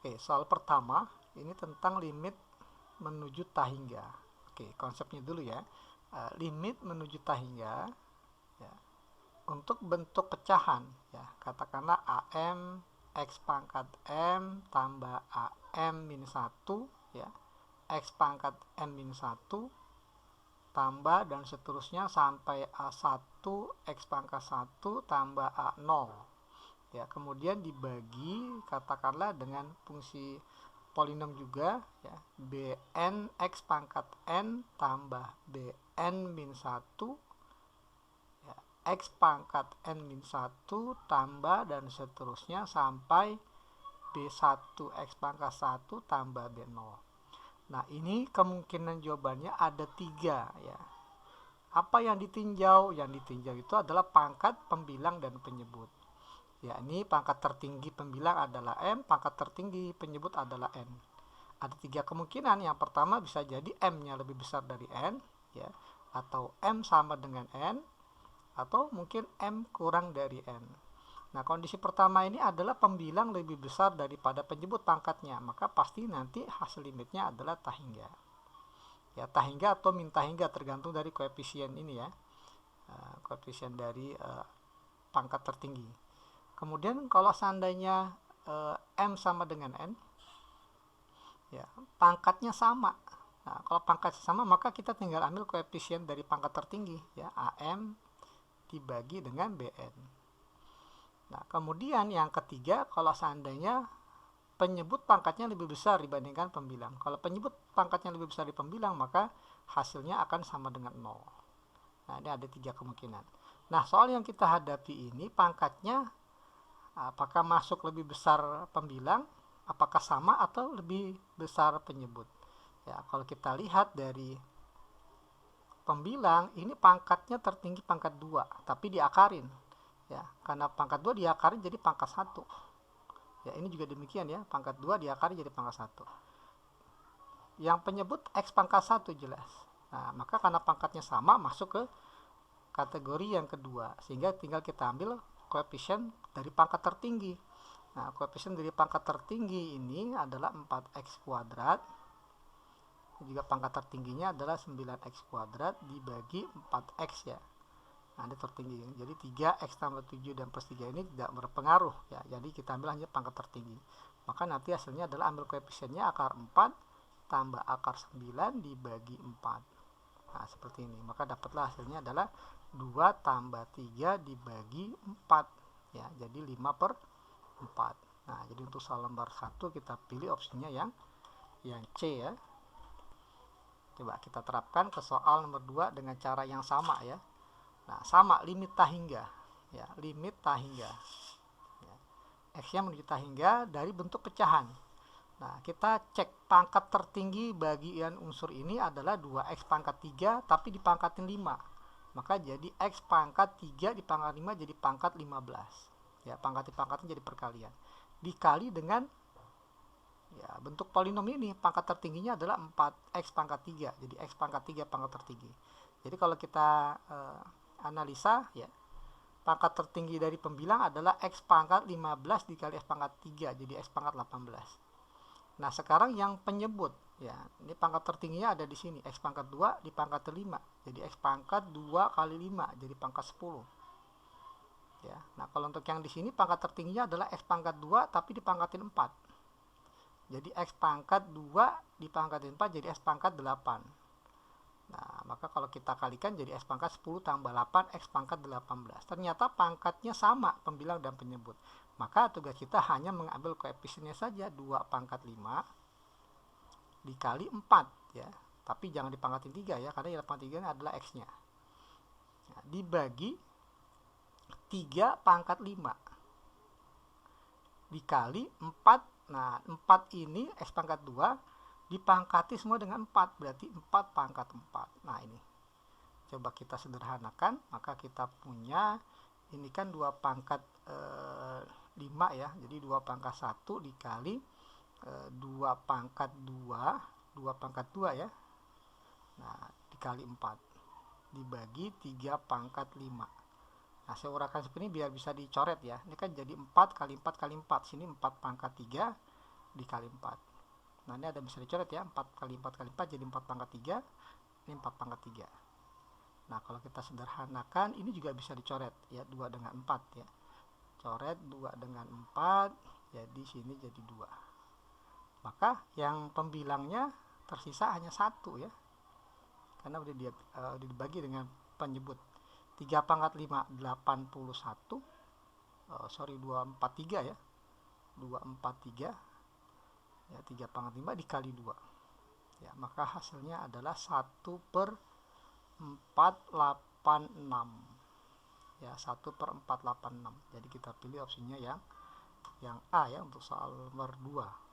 Oke, soal pertama ini tentang limit menuju tahingga. Oke, konsepnya dulu ya. Limit menuju tahingga ya, untuk bentuk pecahan ya, katakanlah AM X pangkat M tambah AM min 1 ya, X pangkat M min 1 tambah dan seterusnya sampai A1 X pangkat 1 tambah A0 ya, kemudian dibagi katakanlah dengan fungsi polinom juga ya, Bn X pangkat N tambah Bn min 1 ya, X pangkat N min 1 tambah dan seterusnya sampai B1 X pangkat 1 tambah B0. Nah, ini kemungkinan jawabannya ada 3 ya. Apa yang ditinjau? Yang ditinjau itu adalah pangkat pembilang dan penyebut. Ya, ini pangkat tertinggi pembilang adalah M, pangkat tertinggi penyebut adalah N. Ada 3 kemungkinan. Yang pertama bisa jadi M-nya lebih besar dari N, ya, atau M sama dengan N, atau mungkin M kurang dari N. Nah, kondisi pertama ini adalah pembilang lebih besar daripada penyebut pangkatnya, maka pasti nanti hasil limitnya adalah tahingga. Ya, tahingga atau min tahingga tergantung dari koefisien ini ya, koefisien dari pangkat tertinggi. Kemudian kalau seandainya M sama dengan N, ya, pangkatnya sama. Nah, kalau pangkatnya sama maka kita tinggal ambil koefisien dari pangkat tertinggi, ya, AM dibagi dengan BN. Nah, kemudian yang ketiga, kalau seandainya penyebut pangkatnya lebih besar dibandingkan pembilang. Kalau penyebut pangkatnya lebih besar di pembilang, maka hasilnya akan sama dengan 0. Nah, ini ada 3 kemungkinan. Nah, soal yang kita hadapi ini pangkatnya apakah masuk lebih besar pembilang, apakah sama atau lebih besar penyebut. Ya, kalau kita lihat dari pembilang, ini pangkatnya tertinggi pangkat 2, tapi diakarin. Ya, karena pangkat 2 diakarin jadi pangkat 1. Ya, ini juga demikian ya, pangkat 2 diakarin jadi pangkat 1. Yang penyebut X pangkat 1 jelas. Nah, maka karena pangkatnya sama masuk ke kategori yang kedua, sehingga tinggal kita ambil koefisien dari pangkat tertinggi. Nah, koefisien dari pangkat tertinggi ini adalah 4x kuadrat. Juga pangkat tertingginya adalah 9x kuadrat dibagi 4x ya. Nah, ini tertinggi. Jadi 3x tambah 7 dan plus 3 ini tidak berpengaruh ya. Jadi kita ambil hanya pangkat tertinggi. Maka nanti hasilnya adalah ambil koefisiennya akar 4 tambah akar 9 dibagi 4. Nah, seperti ini. Maka dapatlah hasilnya adalah 2 tambah 3 dibagi 4 ya, jadi 5 per 4. Nah, jadi untuk soal lembar 1 kita pilih opsinya yang C ya. Coba kita terapkan ke soal nomor 2 dengan cara yang sama ya. Nah, sama limit tahingga ya, limit tahingga ya. X-nya menuju tahingga dari bentuk pecahan. Nah, kita cek pangkat tertinggi bagian unsur ini adalah 2x pangkat 3 tapi dipangkatin 5. Maka jadi X pangkat 3 dipangkat 5 jadi pangkat 15. Ya, pangkat-pangkatnya jadi perkalian. Dikali dengan ya, bentuk polinom ini, pangkat tertingginya adalah 4X pangkat 3. Jadi X pangkat 3 pangkat tertinggi. Jadi kalau kita analisa ya, pangkat tertinggi dari pembilang adalah X pangkat 15 dikali X pangkat 3. Jadi X pangkat 18. Nah, sekarang yang penyebut ya, ini pangkat tertingginya ada di sini, X pangkat 2 di pangkat 5. Jadi X pangkat 2 kali 5 jadi pangkat 10. Ya. Nah, kalau untuk yang di sini pangkat tertingginya adalah X pangkat 2 tapi dipangkatin 4. Jadi X pangkat 2 dipangkatin 4 jadi X pangkat 8. Nah, maka kalau kita kalikan jadi X pangkat 10 tambah 8 X pangkat 18. Ternyata pangkatnya sama pembilang dan penyebut. Maka tugas kita hanya mengambil koefisiennya saja, 2 pangkat 5 dikali 4 ya. Tapi jangan dipangkatin 3 ya, karena yang pangkat 3 adalah X-nya. Nah, dibagi 3 pangkat 5 dikali 4. Nah, 4 ini X pangkat 2 dipangkati semua dengan 4, berarti 4 pangkat 4. Nah, ini coba kita sederhanakan, maka kita punya ini kan 2 pangkat 5 ya, jadi 2 pangkat 1 dikali 2 pangkat 2 pangkat 2 ya, nah dikali 4 dibagi 3 pangkat 5. Nah, saya uraikan seperti ini biar bisa dicoret ya. Ini kan jadi 4 kali 4 kali 4, sini 4 pangkat 3 dikali 4. Nah ini ada bisa dicoret ya, 4 kali 4 kali 4 jadi 4 pangkat 3, ini 4 pangkat 3. Nah kalau kita sederhanakan ini juga bisa dicoret ya, 2 dengan 4 ya, coret 2 dengan 4, jadi sini jadi 2. Maka yang pembilangnya tersisa hanya 1 ya, karena udah dibagi dengan penyebut. 3 pangkat 5 81, 243 ya, 243 ya, 3 pangkat 5 dikali 2 ya, maka hasilnya adalah 1/486 ya, 1/486. Jadi kita pilih opsinya yang A ya untuk soal nomor 2.